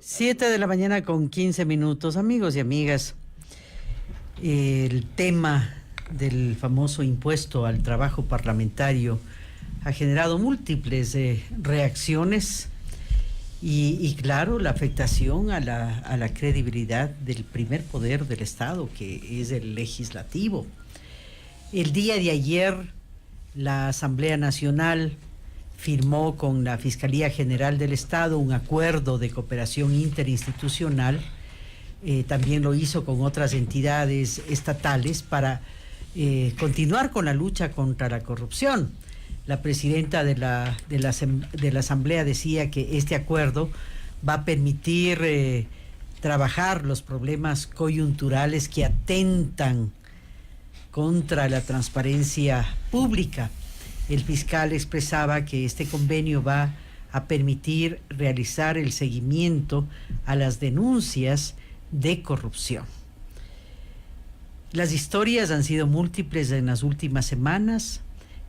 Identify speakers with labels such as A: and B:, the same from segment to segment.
A: 7 de la mañana con 15 minutos, amigos y amigas. El tema del famoso impuesto al trabajo parlamentario ha generado múltiples reacciones y claro, la afectación a la credibilidad del primer poder del Estado, que es el legislativo. El día de ayer, la Asamblea Nacional firmó con la Fiscalía General del Estado un acuerdo de cooperación interinstitucional. También lo hizo con otras entidades estatales para continuar con la lucha contra la corrupción. La presidenta de la Asamblea decía que este acuerdo va a permitir trabajar los problemas coyunturales que atentan contra la transparencia pública. El fiscal expresaba que este convenio va a permitir realizar el seguimiento a las denuncias de corrupción. Las historias han sido múltiples en las últimas semanas.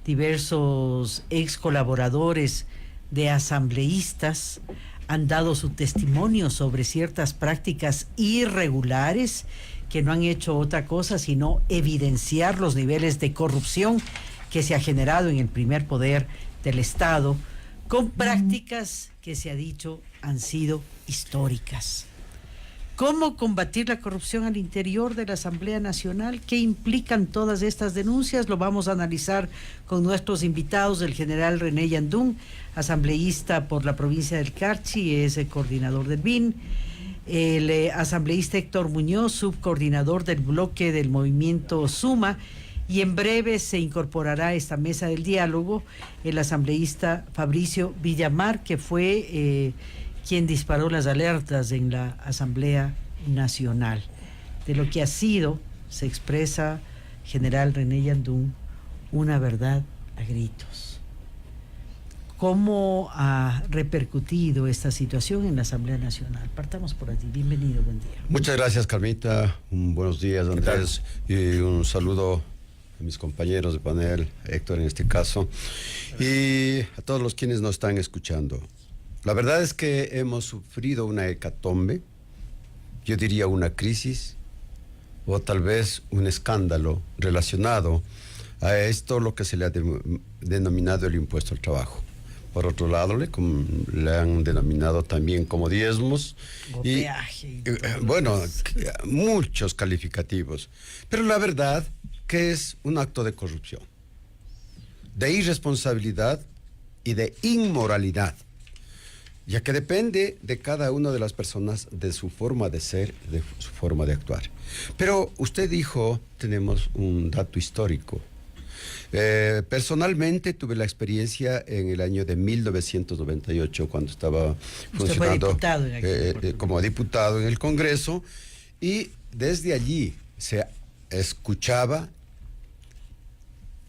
A: Diversos ex colaboradores de asambleístas han dado su testimonio sobre ciertas prácticas irregulares que no han hecho otra cosa sino evidenciar los niveles de corrupción que se ha generado en el primer poder del Estado, con prácticas que se ha dicho han sido históricas. ¿Cómo combatir la corrupción al interior de la Asamblea Nacional? ¿Qué implican todas estas denuncias? Lo vamos a analizar con nuestros invitados, el general René Yandún, asambleísta por la provincia del Carchi, es el coordinador del BIN, el asambleísta Héctor Muñoz, subcoordinador del bloque del movimiento Suma, y en breve se incorporará a esta mesa del diálogo el asambleísta Fabricio Villamar, que fue quien disparó las alertas en la Asamblea Nacional. De lo que ha sido, se expresa, general René Yandún, una verdad a gritos. ¿Cómo ha repercutido esta situación en la Asamblea Nacional? Partamos por allí. Bienvenido, buen día.
B: Muchas gracias, Carmita. Buenos días, Andrés. Y un saludo a mis compañeros de panel, Héctor en este caso, y a todos los quienes nos están escuchando. La verdad es que hemos sufrido una hecatombe, yo diría una crisis, o tal vez un escándalo relacionado a esto, lo que se le ha denominado el impuesto al trabajo. Por otro lado, le han denominado también como diezmos y bueno, muchos calificativos. Pero la verdad que es un acto de corrupción, de irresponsabilidad y de inmoralidad, ya que depende de cada una de las personas, de su forma de ser, de su forma de actuar. Pero usted dijo, tenemos un dato histórico. Personalmente tuve la experiencia en el año de 1998, cuando estaba funcionando como diputado en el Congreso, y desde allí se escuchaba,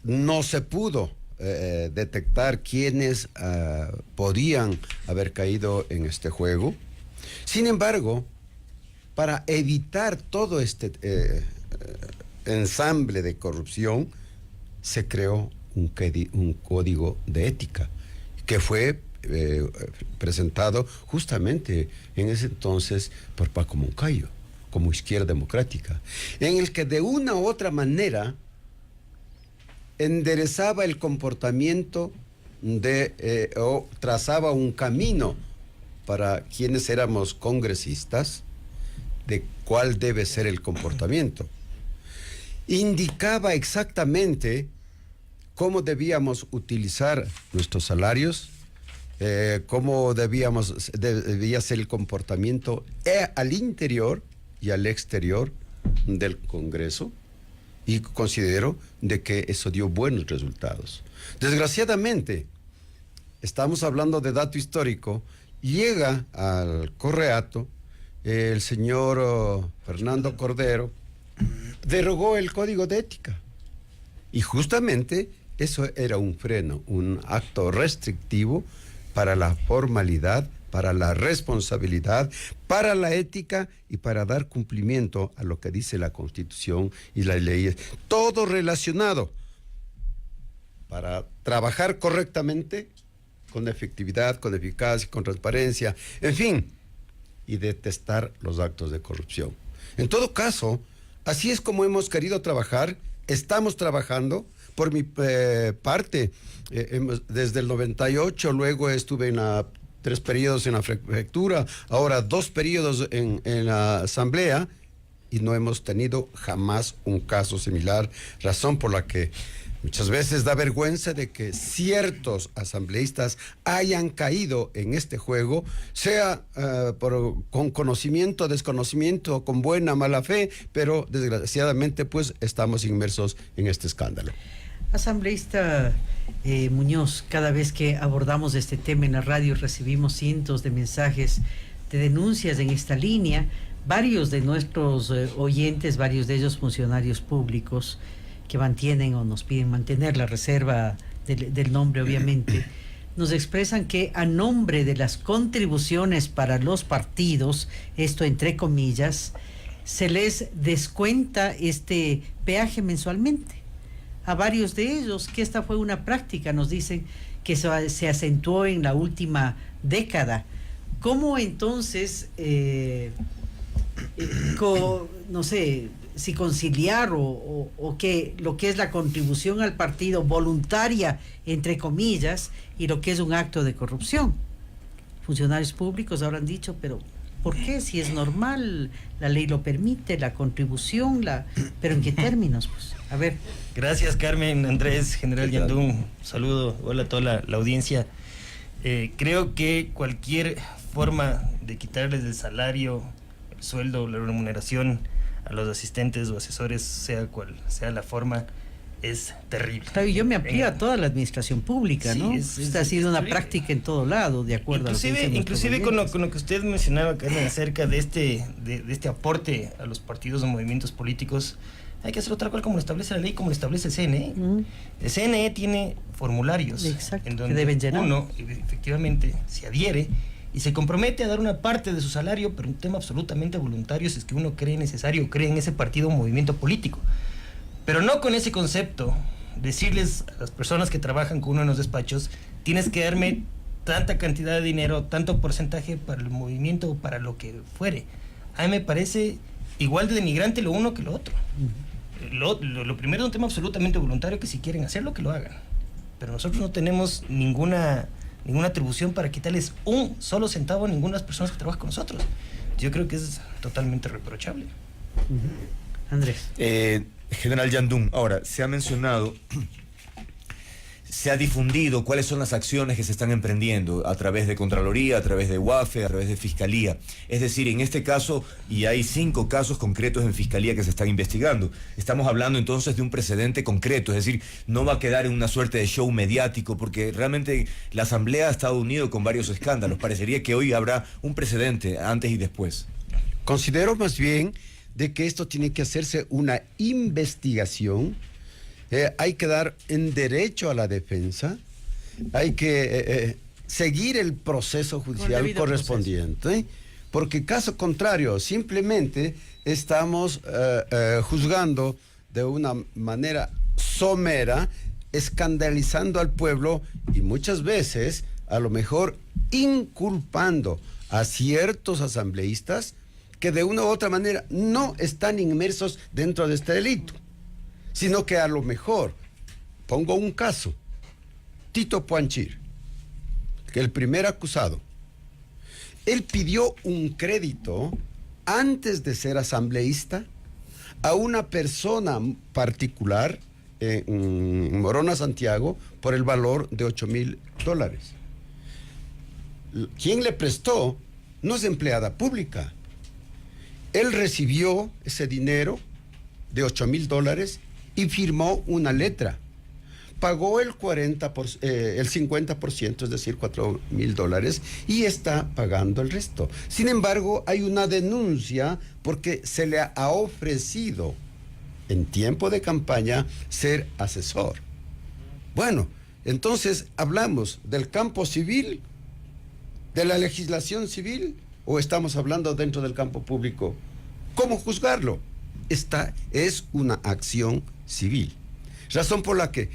B: no se pudo detectar quiénes podían haber caído en este juego. Sin embargo, para evitar todo este ensamble de corrupción, se creó un código de ética que fue presentado justamente en ese entonces por Paco Moncayo, como Izquierda Democrática, en el que de una u otra manera enderezaba el comportamiento o trazaba un camino para quienes éramos congresistas de cuál debe ser el comportamiento. Indicaba exactamente cómo debíamos utilizar nuestros salarios, cómo debía ser el comportamiento al interior y al exterior del Congreso, y considero de que eso dio buenos resultados. Desgraciadamente, estamos hablando de dato histórico, llega al Correato el señor Fernando Cordero, derogó el Código de Ética, y justamente eso era un freno, un acto restrictivo para la formalidad, para la responsabilidad, para la ética y para dar cumplimiento a lo que dice la Constitución y las leyes. Todo relacionado para trabajar correctamente, con efectividad, con eficacia, con transparencia, en fin, y detestar los actos de corrupción. En todo caso, así es como hemos querido trabajar, estamos trabajando. Por mi parte, desde el 98, luego estuve en 3 periodos en la prefectura, ahora 2 periodos en la asamblea, y no hemos tenido jamás un caso similar, razón por la que muchas veces da vergüenza de que ciertos asambleístas hayan caído en este juego, sea con conocimiento, desconocimiento, con buena, mala fe, pero desgraciadamente pues estamos inmersos en este escándalo.
A: Asambleísta Muñoz, cada vez que abordamos este tema en la radio recibimos cientos de mensajes de denuncias en esta línea. Varios de nuestros oyentes, varios de ellos funcionarios públicos que mantienen o nos piden mantener la reserva del nombre, obviamente, nos expresan que a nombre de las contribuciones para los partidos, esto entre comillas, se les descuenta este peaje mensualmente. A varios de ellos, que esta fue una práctica, nos dicen que se acentuó en la última década. ¿Cómo entonces, no sé, si conciliar o que lo que es la contribución al partido voluntaria, entre comillas, y lo que es un acto de corrupción? Funcionarios públicos habrán dicho, pero ¿por qué? Si es normal, la ley lo permite, la contribución, pero ¿en qué términos? Pues, a ver.
C: Gracias, Carmen, Andrés, General Yandún. Saludo, hola a toda la audiencia. Creo que cualquier forma de quitarles el salario, el sueldo, la remuneración a los asistentes o asesores, sea cual sea la forma, es terrible.
A: Claro, yo me amplío a toda la administración pública, sí, ¿no? Esta ha sido una terrible práctica en todo lado, de acuerdo
C: inclusive con lo que usted mencionaba, Carmen, acerca de este aporte a los partidos o movimientos políticos. Hay que hacer otra cosa como lo establece la ley, como lo establece el CNE. El CNE tiene formularios.
A: Exacto,
C: en donde
A: que deben llenar.
C: Uno efectivamente se adhiere y se compromete a dar una parte de su salario, pero un tema absolutamente voluntario si es que uno cree necesario, cree en ese partido o movimiento político. Pero no con ese concepto, decirles a las personas que trabajan con uno en los despachos, tienes que darme tanta cantidad de dinero, tanto porcentaje para el movimiento o para lo que fuere. A mí me parece igual de denigrante lo uno que lo otro. Lo primero es un tema absolutamente voluntario, que si quieren hacerlo, que lo hagan. Pero nosotros no tenemos ninguna atribución para quitarles un solo centavo a ninguna de las personas que trabajan con nosotros. Yo creo que es totalmente reprochable.
A: Andrés.
D: General Yandún, ahora, se ha mencionado, se ha difundido cuáles son las acciones que se están emprendiendo a través de Contraloría, a través de UAFE, a través de Fiscalía. Es decir, en este caso, y hay 5 casos concretos en Fiscalía que se están investigando. Estamos hablando entonces de un precedente concreto, es decir, no va a quedar en una suerte de show mediático, porque realmente la Asamblea ha estado unido con varios escándalos. Parecería que hoy habrá un precedente antes y después.
B: Considero más bien de que esto tiene que hacerse una investigación. Hay que dar en derecho a la defensa, hay que seguir el proceso judicial correspondiente, porque caso contrario, simplemente estamos juzgando de una manera somera, escandalizando al pueblo y muchas veces, a lo mejor, inculpando a ciertos asambleístas que de una u otra manera no están inmersos dentro de este delito, sino que a lo mejor, pongo un caso, Tito Puanchir, que el primer acusado, él pidió un crédito antes de ser asambleísta a una persona particular en Morona, Santiago, por el valor de $8,000. Quien le prestó no es empleada pública. Él recibió ese dinero de $8,000 y firmó una letra. Pagó el 50%, es decir, $4,000, y está pagando el resto. Sin embargo, hay una denuncia porque se le ha ofrecido en tiempo de campaña ser asesor. Bueno, entonces, ¿hablamos del campo civil, de la legislación civil, o estamos hablando dentro del campo público? ¿Cómo juzgarlo? Esta es una acción civil. Razón por la que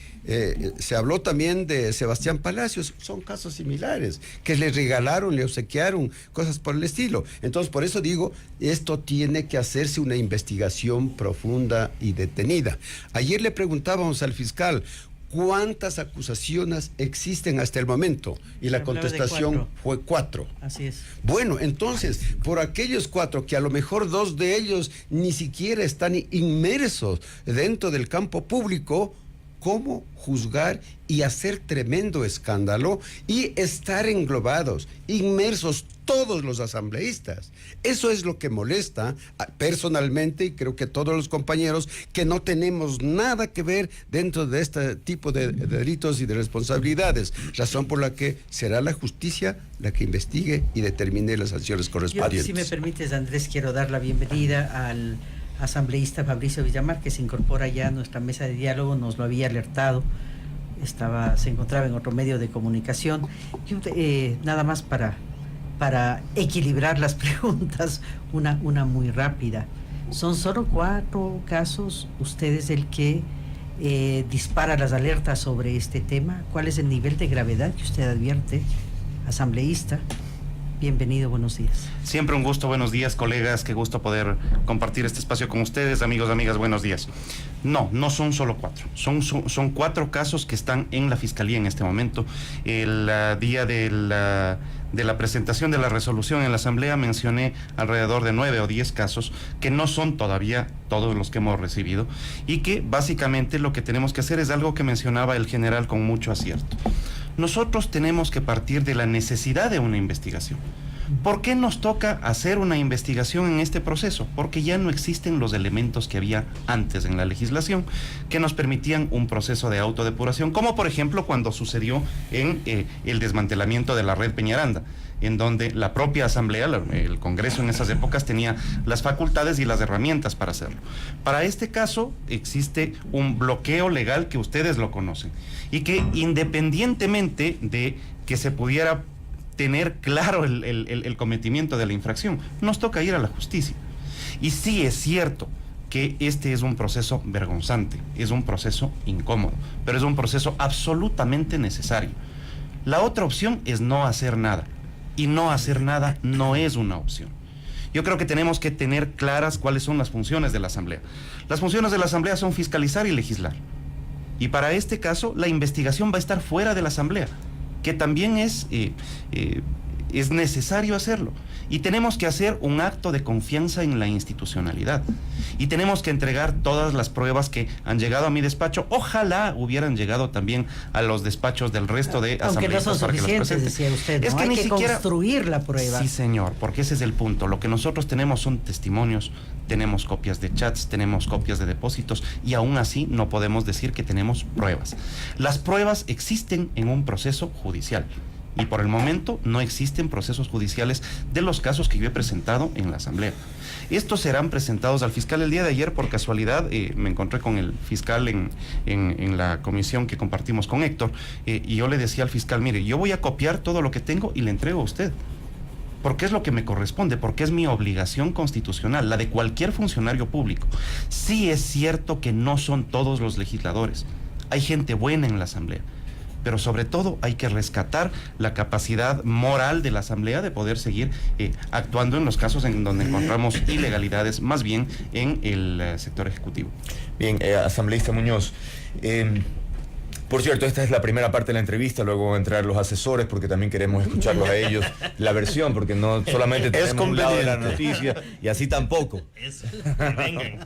B: se habló también de Sebastián Palacios. Son casos similares, que le regalaron, le obsequiaron, cosas por el estilo. Entonces, por eso digo, esto tiene que hacerse una investigación profunda y detenida. Ayer le preguntábamos al fiscal, ¿cuántas acusaciones existen hasta el momento? Y la contestación fue 4.
A: Así es.
B: Bueno, entonces, por aquellos 4, que a lo mejor 2 de ellos ni siquiera están inmersos dentro del campo público, ¿cómo juzgar y hacer tremendo escándalo y estar englobados, inmersos todos los asambleístas? Eso es lo que molesta personalmente, y creo que todos los compañeros que no tenemos nada que ver dentro de este tipo de delitos y de responsabilidades, razón por la que será la justicia la que investigue y determine las sanciones correspondientes.
A: Yo, si me permites, Andrés, quiero dar la bienvenida al asambleísta Fabricio Villamar, que se incorpora ya a nuestra mesa de diálogo. Nos lo había alertado, se encontraba en otro medio de comunicación. Yo, nada más para equilibrar las preguntas, una muy rápida. Son solo 4 casos. ¿Usted es el que dispara las alertas sobre este tema? ¿Cuál es el nivel de gravedad que usted advierte, asambleísta? Bienvenido, buenos días.
E: Siempre un gusto, buenos días, colegas, qué gusto poder compartir este espacio con ustedes, amigos, amigas, buenos días. No son solo 4, son 4 casos que están en la Fiscalía en este momento. El día de la presentación de la resolución en la Asamblea mencioné alrededor de 9 o 10 casos que no son todavía todos los que hemos recibido, y que básicamente lo que tenemos que hacer es algo que mencionaba el general con mucho acierto. Nosotros tenemos que partir de la necesidad de una investigación. ¿Por qué nos toca hacer una investigación en este proceso? Porque ya no existen los elementos que había antes en la legislación que nos permitían un proceso de autodepuración, como por ejemplo cuando sucedió en el desmantelamiento de la red Peñaranda, en donde la propia Asamblea, el Congreso en esas épocas, tenía las facultades y las herramientas para hacerlo. Para este caso existe un bloqueo legal que ustedes lo conocen, y que independientemente de que se pudiera tener claro el cometimiento de la infracción, nos toca ir a la justicia. Y sí es cierto que este es un proceso vergonzante, es un proceso incómodo, pero es un proceso absolutamente necesario. La otra opción es no hacer nada, y no hacer nada no es una opción. Yo creo que tenemos que tener claras cuáles son las funciones de la Asamblea. Las funciones de la Asamblea son fiscalizar y legislar. Y para este caso, la investigación va a estar fuera de la Asamblea, que también es necesario hacerlo. Y tenemos que hacer un acto de confianza en la institucionalidad. Y tenemos que entregar todas las pruebas que han llegado a mi despacho. Ojalá hubieran llegado también a los despachos del resto de asambleístas.
A: Aunque no son suficientes, decía usted, ¿no? Es que hay que construir la prueba.
E: Sí, señor, porque ese es el punto. Lo que nosotros tenemos son testimonios, tenemos copias de chats, tenemos copias de depósitos, y aún así no podemos decir que tenemos pruebas. Las pruebas existen en un proceso judicial. Y por el momento no existen procesos judiciales de los casos que yo he presentado en la Asamblea. Estos serán presentados al fiscal. El día de ayer, por casualidad, me encontré con el fiscal en la comisión que compartimos con Héctor, y yo le decía al fiscal, mire, yo voy a copiar todo lo que tengo y le entrego a usted, porque es lo que me corresponde, porque es mi obligación constitucional, la de cualquier funcionario público. Sí es cierto que no son todos los legisladores, hay gente buena en la Asamblea, pero sobre todo hay que rescatar la capacidad moral de la Asamblea de poder seguir actuando en los casos en donde encontramos ilegalidades, más bien en el sector ejecutivo.
D: Bien, asambleísta Muñoz, por cierto, esta es la primera parte de la entrevista, luego van a entrar los asesores porque también queremos escucharlos a ellos, la versión, porque no solamente tenemos un lado de la noticia, y así tampoco.
C: Eso, vengan.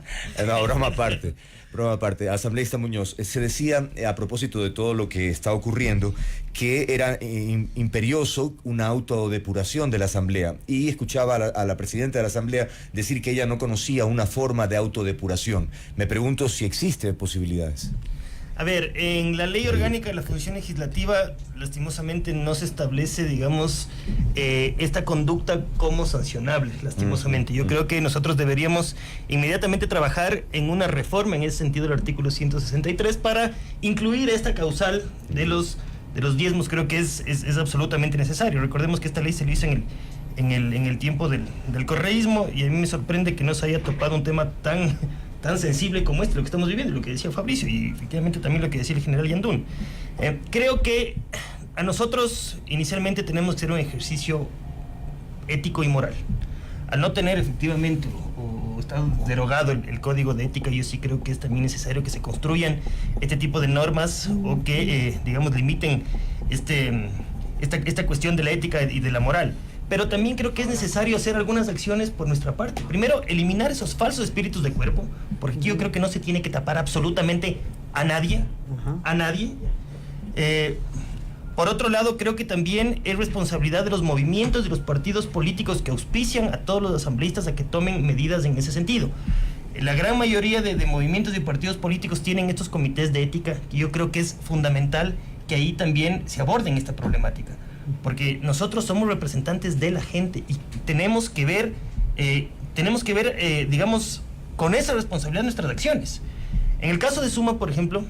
D: No, broma aparte. Asambleísta Muñoz, se decía a propósito de todo lo que está ocurriendo que era imperioso una autodepuración de la Asamblea, y escuchaba a la presidenta de la Asamblea decir que ella no conocía una forma de autodepuración. Me pregunto si existen posibilidades.
C: A ver, en la ley orgánica de la función legislativa, lastimosamente no se establece, digamos, esta conducta como sancionable, lastimosamente. Yo creo que nosotros deberíamos inmediatamente trabajar en una reforma en ese sentido del artículo 163 para incluir esta causal de los diezmos. Creo que es absolutamente necesario. Recordemos que esta ley se lo hizo en el tiempo del correísmo, y a mí me sorprende que no se haya topado un tema tan tan sensible como lo que estamos viviendo, lo que decía Fabricio y efectivamente también lo que decía el general Yandún. Creo que a nosotros inicialmente tenemos que hacer un ejercicio ético y moral. Al no tener efectivamente o está derogado el código de ética, yo sí creo que es también necesario que se construyan este tipo de normas o que, digamos, limiten esta cuestión de la ética y de la moral. Pero también creo que es necesario hacer algunas acciones por nuestra parte. Primero, eliminar esos falsos espíritus de cuerpo, porque aquí yo creo que no se tiene que tapar absolutamente a nadie, a nadie. Por otro lado, creo que también es responsabilidad de los movimientos, de los partidos políticos que auspician a todos los asambleístas a que tomen medidas en ese sentido. La gran mayoría de movimientos y partidos políticos tienen estos comités de ética, y yo creo que es fundamental que ahí también se aborden esta problemática. Porque nosotros somos representantes de la gente y tenemos que ver, digamos, con esa responsabilidad nuestras acciones. En el caso de Suma, por ejemplo,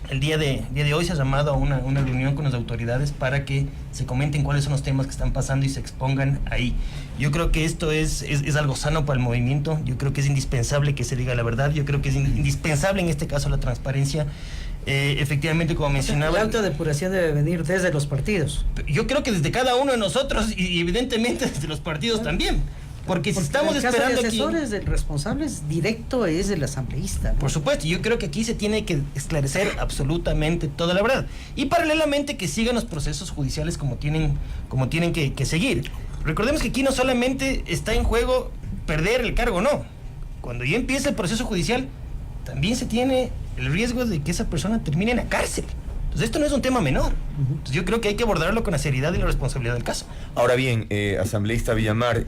C: el día de hoy se ha llamado a una reunión con las autoridades para que se comenten cuáles son los temas que están pasando y se expongan ahí. Yo creo que esto es algo sano para el movimiento. Yo creo que es indispensable que se diga la verdad. Yo creo que es indispensable en este caso la transparencia. Efectivamente, como mencionaba,
A: la autodepuración debe venir desde los partidos.
C: Yo creo que desde cada uno de nosotros y evidentemente desde los partidos también. Porque si estamos esperando
A: de asesores, el responsable es directo es el asambleísta, ¿no?
C: Por supuesto, yo creo que aquí se tiene que esclarecer absolutamente toda la verdad. Y paralelamente que sigan los procesos judiciales como tienen que seguir. Recordemos que aquí no solamente está en juego perder el cargo, no. Cuando ya empieza el proceso judicial, también se tiene el riesgo de que esa persona termine en la cárcel. Entonces esto no es un tema menor. Entonces yo creo que hay que abordarlo con la seriedad y la responsabilidad del caso.
D: Ahora bien, asambleísta Villamar,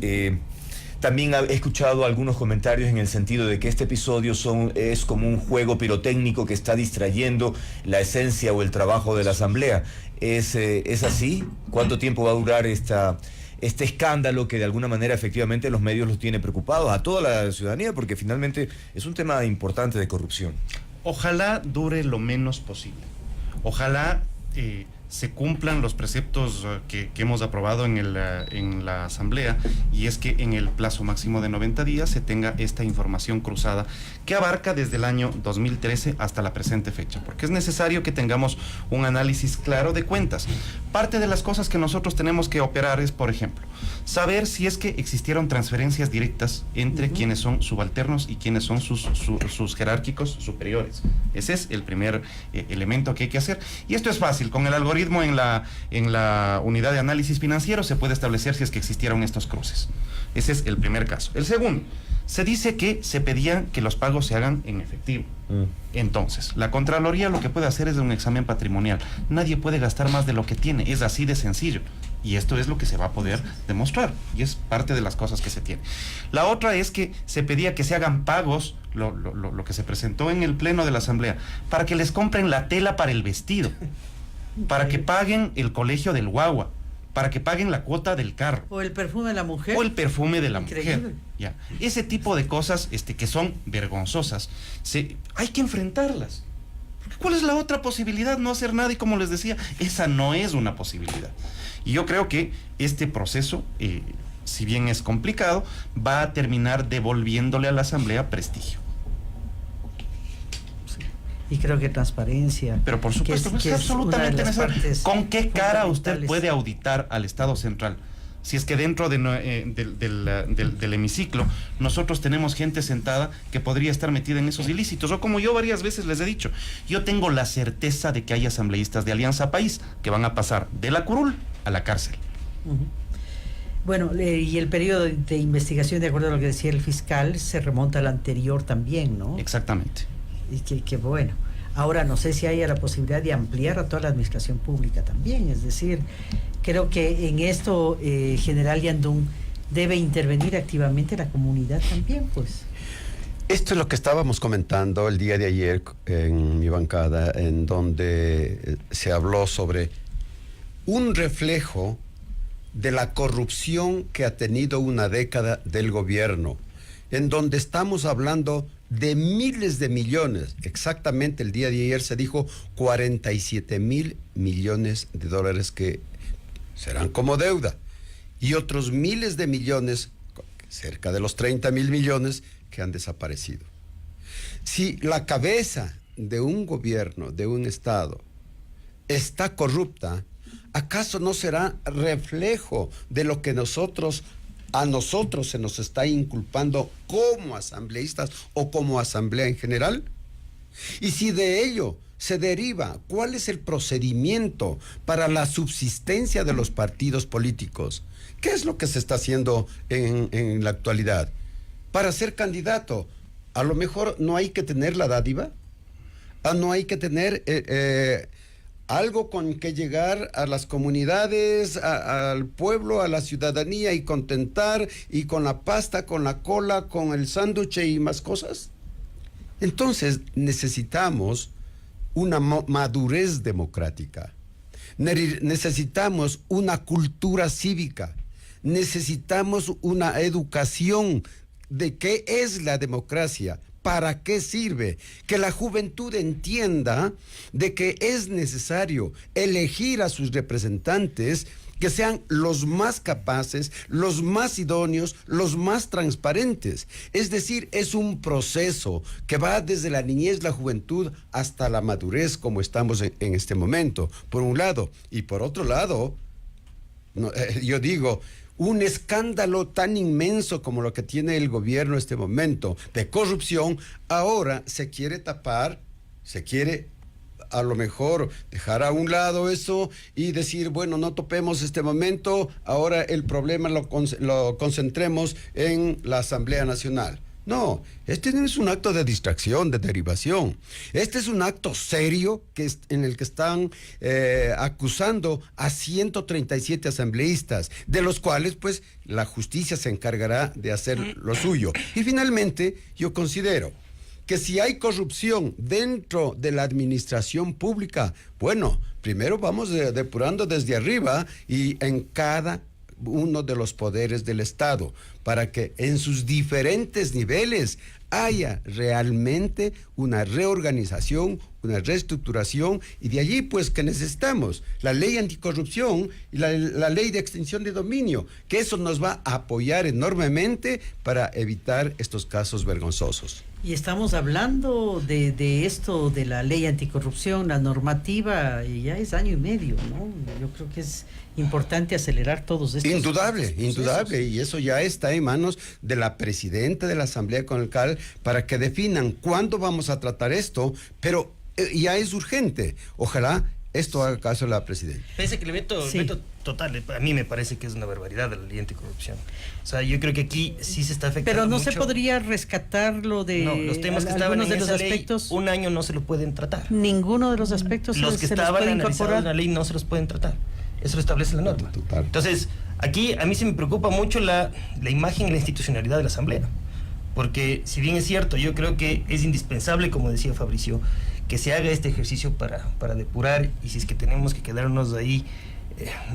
D: también he escuchado algunos comentarios en el sentido de que este episodio es como un juego pirotécnico que está distrayendo la esencia o el trabajo de la asamblea. ¿Es así? ¿Cuánto tiempo va a durar este escándalo que de alguna manera efectivamente los medios los tiene preocupados a toda la ciudadanía? Porque finalmente es un tema importante de corrupción.
E: Ojalá dure lo menos posible. Ojalá se cumplan los preceptos que hemos aprobado en la Asamblea, y es que en el plazo máximo de 90 días se tenga esta información cruzada que abarca desde el año 2013 hasta la presente fecha, porque es necesario que tengamos un análisis claro de cuentas. Parte de las cosas que nosotros tenemos que operar es, por ejemplo, saber si es que existieron transferencias directas entre quienes son subalternos y quienes son sus jerárquicos superiores. Ese es el primer elemento que hay que hacer, y esto es fácil. Con el algoritmo en la unidad de análisis financiero se puede establecer si es que existieron estos cruces. Ese es el primer caso. El segundo, se dice que se pedían que los pagos se hagan en efectivo. Entonces, la Contraloría lo que puede hacer es un examen patrimonial. Nadie puede gastar más de lo que tiene, es así de sencillo. Y esto es lo que se va a poder demostrar, y es parte de las cosas que se tiene. La otra es que se pedía que se hagan pagos, lo que se presentó en el pleno de la Asamblea, para que les compren la tela para el vestido, para que paguen el colegio del guagua, para que paguen la cuota del carro.
A: O el perfume de la mujer.
E: O el perfume de la
A: Increíble.
E: mujer. Ya. Ese tipo de cosas que son vergonzosas, hay que enfrentarlas. ¿Cuál es la otra posibilidad? No hacer nada, y como les decía, esa no es una posibilidad. Y yo creo que este proceso, si bien es complicado, va a terminar devolviéndole a la Asamblea prestigio.
A: Y creo que transparencia.
E: Pero por supuesto,
A: que
E: es absolutamente necesario. ¿Con qué cara usted
A: fundamentales.
E: puede auditar al Estado central? Si es que dentro del hemiciclo nosotros tenemos gente sentada que podría estar metida en esos ilícitos, o como yo varias veces les he dicho, yo tengo la certeza de que hay asambleístas de Alianza País que van a pasar de la curul a la cárcel.
A: Bueno, y el periodo de investigación, de acuerdo a lo que decía el fiscal, se remonta al anterior también, ¿no?
E: Exactamente.
A: Y que bueno. Ahora no sé si haya la posibilidad de ampliar a toda la administración pública también. Es decir, creo que en esto General Yandún debe intervenir activamente la comunidad también, pues.
B: Esto es lo que estábamos comentando el día de ayer en mi bancada, en donde se habló sobre un reflejo de la corrupción que ha tenido una década del gobierno, en donde estamos hablando de miles de millones. Exactamente el día de ayer se dijo 47,000 millones de dólares que serán como deuda, y otros miles de millones, cerca de los 30,000 millones, que han desaparecido. Si la cabeza de un gobierno, de un Estado, está corrupta, ¿acaso no será reflejo de lo que a nosotros se nos está inculpando como asambleístas o como asamblea en general? Y si de ello se deriva, ¿cuál es el procedimiento para la subsistencia de los partidos políticos? ¿Qué es lo que se está haciendo en la actualidad? Para ser candidato, a lo mejor no hay que tener la dádiva, no hay que tener algo con que llegar a las comunidades, al pueblo, a la ciudadanía y contentar, y con la pasta, con la cola, con el sándwich y más cosas. Entonces necesitamos una madurez democrática, necesitamos una cultura cívica, necesitamos una educación de qué es la democracia, para qué sirve, que la juventud entienda de que es necesario elegir a sus representantes que sean los más capaces, los más idóneos, los más transparentes. Es decir, es un proceso que va desde la niñez, la juventud, hasta la madurez, como estamos en este momento, por un lado. Y por otro lado, yo digo, un escándalo tan inmenso como lo que tiene el gobierno en este momento de corrupción, ahora se quiere tapar, se quiere a lo mejor dejar a un lado eso y decir, bueno, no topemos este momento, ahora el problema lo concentremos en la Asamblea Nacional. No, este no es un acto de distracción, de derivación. Este es un acto serio en el que están acusando a 137 asambleístas, de los cuales, pues, la justicia se encargará de hacer lo suyo. Y finalmente, yo considero que si hay corrupción dentro de la administración pública, bueno, primero vamos depurando desde arriba y en cada uno de los poderes del Estado, para que en sus diferentes niveles haya realmente una reorganización, una reestructuración, y de allí pues que necesitamos la ley anticorrupción y la ley de extinción de dominio, que eso nos va a apoyar enormemente para evitar estos casos vergonzosos.
A: Y estamos hablando de esto, de la ley anticorrupción, la normativa, y ya es año y medio, ¿no? Yo creo que es importante acelerar todos estos
B: Indudable,
A: procesos.
B: y eso ya está en manos de la presidenta de la Asamblea Concal para que definan cuándo vamos a tratar esto, pero ya es urgente. Ojalá esto haga caso a la presidenta.
C: Pese que el veto total, a mí me parece que es una barbaridad de la ley anticorrupción. O sea, yo creo que aquí sí se está afectando
A: Pero no
C: mucho.
A: se podría rescatar lo de
C: No, los temas que estaban en
A: de los
C: esa ley,
A: aspectos.
C: un año no se lo pueden tratar.
A: Ninguno de los aspectos
C: Los que
A: se los
C: estaban
A: puede
C: analizados en
A: incorporar.
C: la ley no se los pueden tratar. Eso lo establece la norma.
B: Total.
C: Entonces, aquí a mí se me preocupa mucho la imagen y la institucionalidad de la Asamblea. Porque si bien es cierto, yo creo que es indispensable, como decía Fabricio, que se haga este ejercicio para depurar, y si es que tenemos que quedarnos ahí,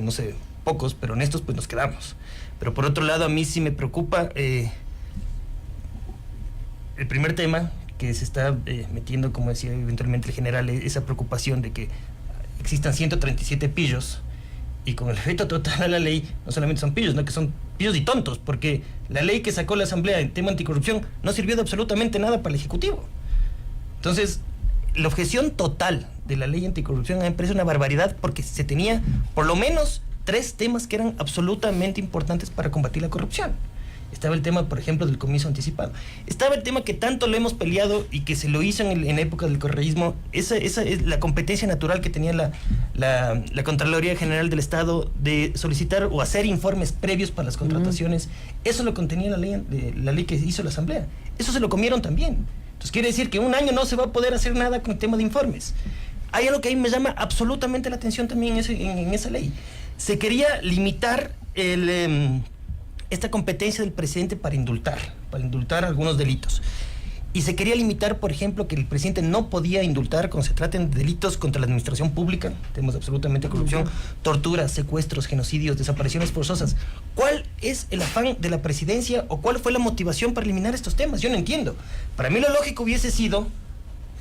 C: no sé, pocos, pero honestos, pues nos quedamos. Pero por otro lado, a mí sí me preocupa el primer tema que se está metiendo, como decía eventualmente el general, esa preocupación de que existan 137 pillos, y con el veto total a la ley, no solamente son pillos, no que son pillos y tontos, porque la ley que sacó la Asamblea en tema anticorrupción no sirvió de absolutamente nada para el Ejecutivo. Entonces, la objeción total de la ley anticorrupción me parece una barbaridad, porque se tenía por lo menos 3 temas que eran absolutamente importantes para combatir la corrupción. Estaba el tema, por ejemplo, del comiso anticipado. Estaba el tema que tanto lo hemos peleado y que se lo hizo en época del correísmo. Esa es la competencia natural que tenía la Contraloría General del Estado de solicitar o hacer informes previos para las contrataciones. Eso lo contenía la ley que hizo la Asamblea. Eso se lo comieron también. Entonces quiere decir que en un año no se va a poder hacer nada con el tema de informes. Hay algo que a mí me llama absolutamente la atención también en esa ley. Se quería limitar esta competencia del presidente para indultar algunos delitos. Y se quería limitar, por ejemplo, que el presidente no podía indultar cuando se traten de delitos contra la administración pública, temas absolutamente de corrupción, torturas, secuestros, genocidios, desapariciones forzosas. ¿Cuál es el afán de la presidencia o cuál fue la motivación para eliminar estos temas? Yo no entiendo. Para mí lo lógico hubiese sido,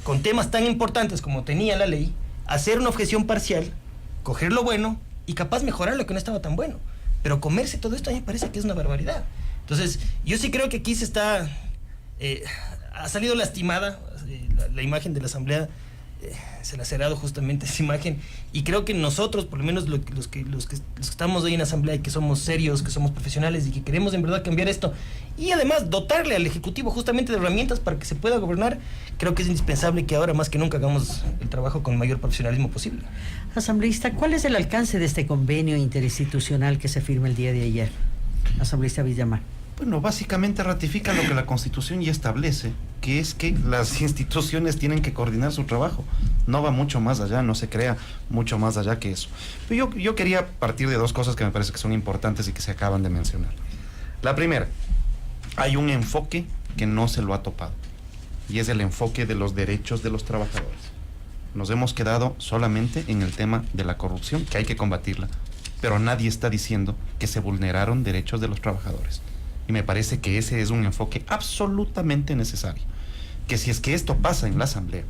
C: con temas tan importantes como tenía la ley, hacer una objeción parcial, coger lo bueno y capaz mejorar lo que no estaba tan bueno. Pero comerse todo esto a mí me parece que es una barbaridad. Entonces, yo sí creo que aquí se está ha salido lastimada la imagen de la Asamblea. Se le ha cerrado justamente esa imagen, y creo que nosotros, por lo menos los que estamos hoy en Asamblea y que somos serios, que somos profesionales y que queremos en verdad cambiar esto, y además dotarle al Ejecutivo justamente de herramientas para que se pueda gobernar, creo que es indispensable que ahora más que nunca hagamos el trabajo con el mayor profesionalismo posible.
A: Asambleísta, ¿cuál es el alcance de este convenio interinstitucional que se firma el día de ayer? Asambleísta Villamar.
E: Bueno, básicamente ratifica lo que la Constitución ya establece, que es que las instituciones tienen que coordinar su trabajo. No va mucho más allá, no se crea mucho más allá que eso. Pero yo quería partir de dos cosas que me parece que son importantes y que se acaban de mencionar. La primera, hay un enfoque que no se lo ha topado, y es el enfoque de los derechos de los trabajadores. Nos hemos quedado solamente en el tema de la corrupción, que hay que combatirla, pero nadie está diciendo que se vulneraron derechos de los trabajadores. Y me parece que ese es un enfoque absolutamente necesario. Que si es que esto pasa en la Asamblea,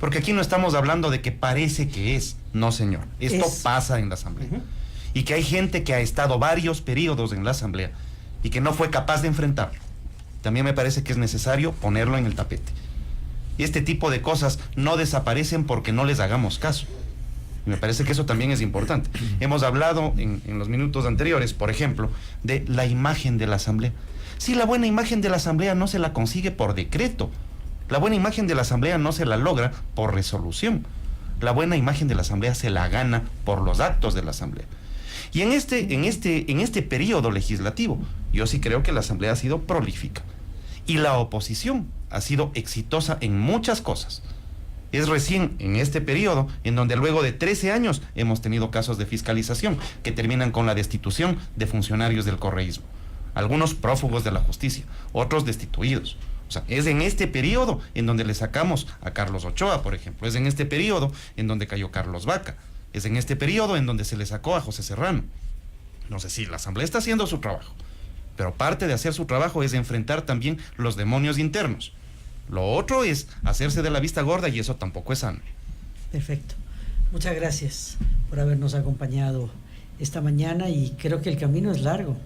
E: porque aquí no estamos hablando de que parece que es, no señor, esto pasa en la Asamblea. Y que hay gente que ha estado varios periodos en la Asamblea y que no fue capaz de enfrentarlo. También me parece que es necesario ponerlo en el tapete. Y este tipo de cosas no desaparecen porque no les hagamos caso. Y me parece que eso también es importante. Hemos hablado en los minutos anteriores, por ejemplo, de la imagen de la Asamblea. Sí, la buena imagen de la Asamblea no se la consigue por decreto. La buena imagen de la Asamblea no se la logra por resolución. La buena imagen de la Asamblea se la gana por los actos de la Asamblea. Y en este periodo legislativo, yo sí creo que la Asamblea ha sido prolífica. Y la oposición ha sido exitosa en muchas cosas. Es recién en este periodo en donde luego de 13 años hemos tenido casos de fiscalización que terminan con la destitución de funcionarios del correísmo. Algunos prófugos de la justicia, otros destituidos. O sea, es en este periodo en donde le sacamos a Carlos Ochoa, por ejemplo. Es en este periodo en donde cayó Carlos Vaca. Es en este periodo en donde se le sacó a José Serrano. No sé si la Asamblea está haciendo su trabajo, pero parte de hacer su trabajo es enfrentar también los demonios internos. Lo otro es hacerse de la vista gorda, y eso tampoco es sano.
A: Perfecto. Muchas gracias por habernos acompañado esta mañana, y creo que el camino es largo,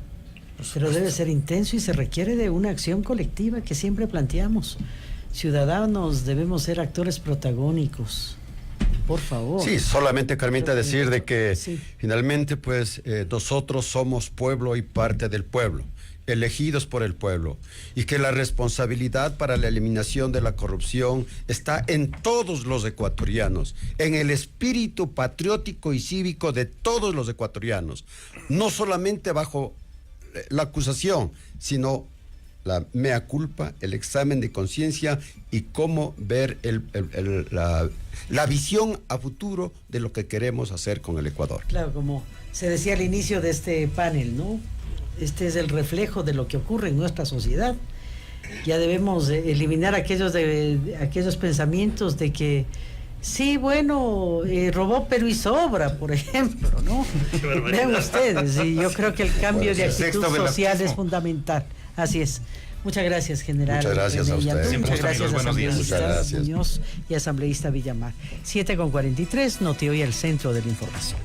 A: pero debe ser intenso y se requiere de una acción colectiva que siempre planteamos. Ciudadanos debemos ser actores protagónicos. Por favor.
B: Sí, solamente, Carmita, decir de que
A: sí,
B: finalmente pues nosotros somos pueblo y parte del pueblo, elegidos por el pueblo, y que la responsabilidad para la eliminación de la corrupción está en todos los ecuatorianos, en el espíritu patriótico y cívico de todos los ecuatorianos, no solamente bajo la acusación, sino la mea culpa, el examen de conciencia y cómo ver la visión a futuro de lo que queremos hacer con el Ecuador.
A: claro, como se decía al inicio de este panel, ¿no? Este es el reflejo de lo que ocurre en nuestra sociedad. Ya debemos eliminar aquellos pensamientos de que sí, bueno, robó pero hizo obra, por ejemplo, ¿no? Vean ustedes, y yo creo que el cambio de actitud social es fundamental. Así es. Muchas gracias, general.
B: Muchas gracias a ustedes.
A: Muchas gracias,
E: Buenos días.
B: Muchas gracias.
A: Muñoz y asambleísta Villamar. 7:43, Noti Hoy, el centro de la información.